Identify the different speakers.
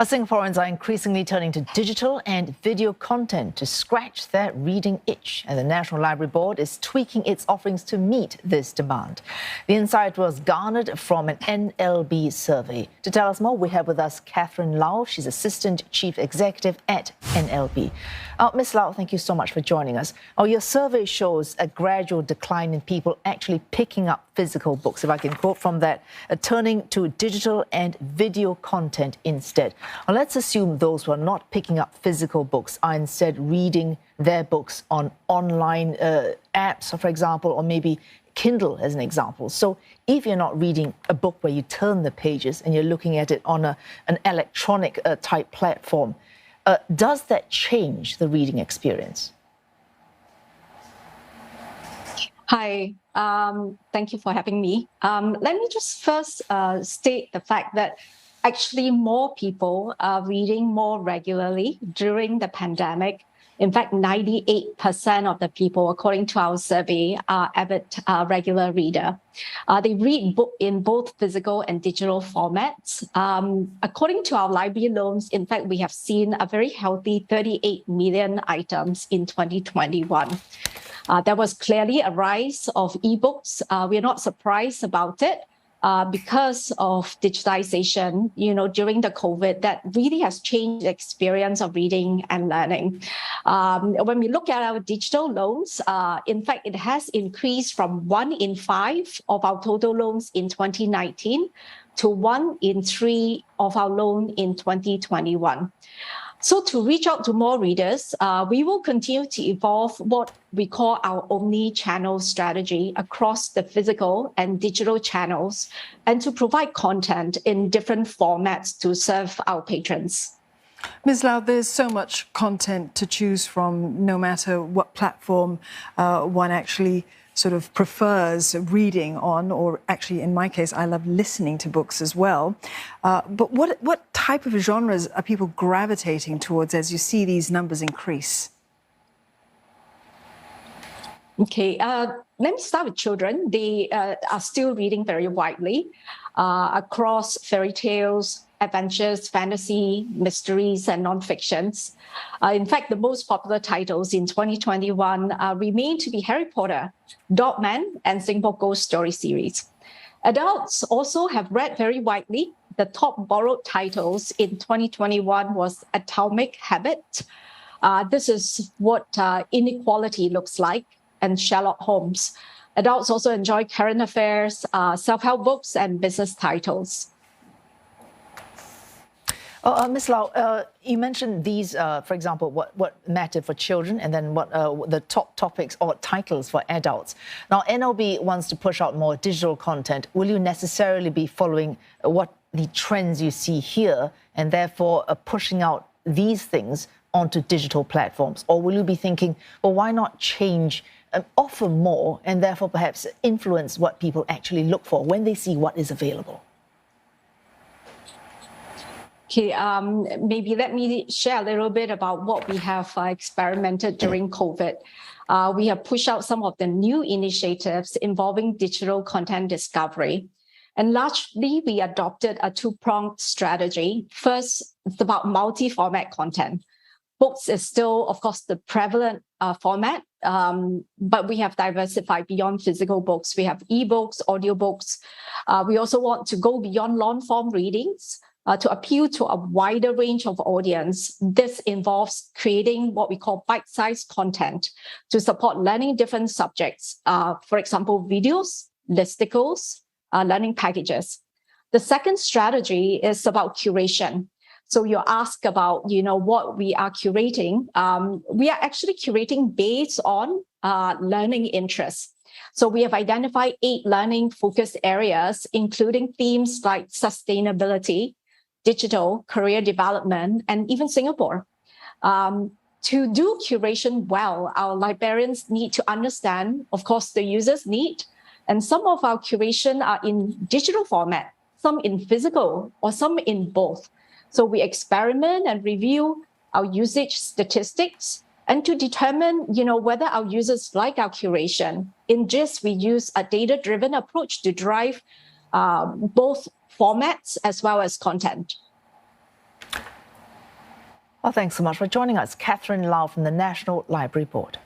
Speaker 1: Singaporeans are increasingly turning to digital and video content to scratch their reading itch, and the National Library Board is tweaking its offerings to meet this demand. The insight was garnered from an NLB survey. To tell us more, we have with us Catherine Lau. She's Assistant Chief Executive at NLB. Ms. Lau, thank you so much for joining us. Your survey shows a gradual decline in people actually picking up physical books, if I can quote from that, turning to digital and video content instead. Now, let's assume those who are not picking up physical books are instead reading their books on online apps, for example, or maybe Kindle as an example. So if you're not reading a book where you turn the pages and you're looking at it on an electronic type platform, does that change the reading experience?
Speaker 2: Hi, thank you for having me. Let me just first state the fact that actually more people are reading more regularly during the pandemic. In fact, 98% of the people, according to our survey, are avid regular reader. They read in both physical and digital formats. According to our library loans, in fact, we have seen a very healthy 38 million items in 2021. There was clearly a rise of ebooks. We're not surprised about it. Because of digitization, during the COVID, that really has changed the experience of reading and learning. When we look at our digital loans, in fact, it has increased from 1 in 5 of our total loans in 2019 to 1 in 3 of our loan in 2021. So to reach out to more readers, we will continue to evolve what we call our omni-channel strategy across the physical and digital channels, and to provide content in different formats to serve our patrons.
Speaker 3: Ms. Lau, there's so much content to choose from, no matter what platform one actually sort of prefers reading on, or actually, in my case, I love listening to books as well. But what type of genres are people gravitating towards as you see these numbers increase?
Speaker 2: Okay, let me start with children. They are still reading very widely across fairy tales, adventures, fantasy, mysteries, and non-fictions. In fact, the most popular titles in 2021 remain to be Harry Potter, Dogman, and Singapore Ghost Story series. Adults also have read very widely. The top borrowed titles in 2021 was Atomic Habit. This is what inequality looks like, and Sherlock Holmes. Adults also enjoy current affairs, self-help books, and business titles.
Speaker 1: Ms. Lau, you mentioned these, for example, what mattered for children, and then what the top topics or titles for adults. Now, NLB wants to push out more digital content. Will you necessarily be following what the trends you see here, and therefore pushing out these things onto digital platforms? Or will you be thinking, well, why not change, offer more, and therefore perhaps influence what people actually look for when they see what is available?
Speaker 2: Okay, maybe let me share a little bit about what we have experimented during COVID. We have pushed out some of the new initiatives involving digital content discovery. And largely, we adopted a two-pronged strategy. First, it's about multi-format content. Books is still, of course, the prevalent format, but we have diversified beyond physical books. We have ebooks, audiobooks. We also want to go beyond long-form readings to appeal to a wider range of audience. This involves creating what we call bite-sized content to support learning different subjects. For example, videos, listicles, learning packages. The second strategy is about curation. So you ask about, what we are curating. We are actually curating based on learning interests. So we have identified 8 learning focus areas, including themes like sustainability, digital, career development, and even Singapore. To do curation well, our librarians need to understand, of course, the user's need. And some of our curation are in digital format, some in physical, or some in both. So we experiment and review our usage statistics and to determine, whether our users like our curation. In this, we use a data-driven approach to drive both formats as well as content.
Speaker 1: Well, thanks so much for joining us. Catherine Lau from the National Library Board.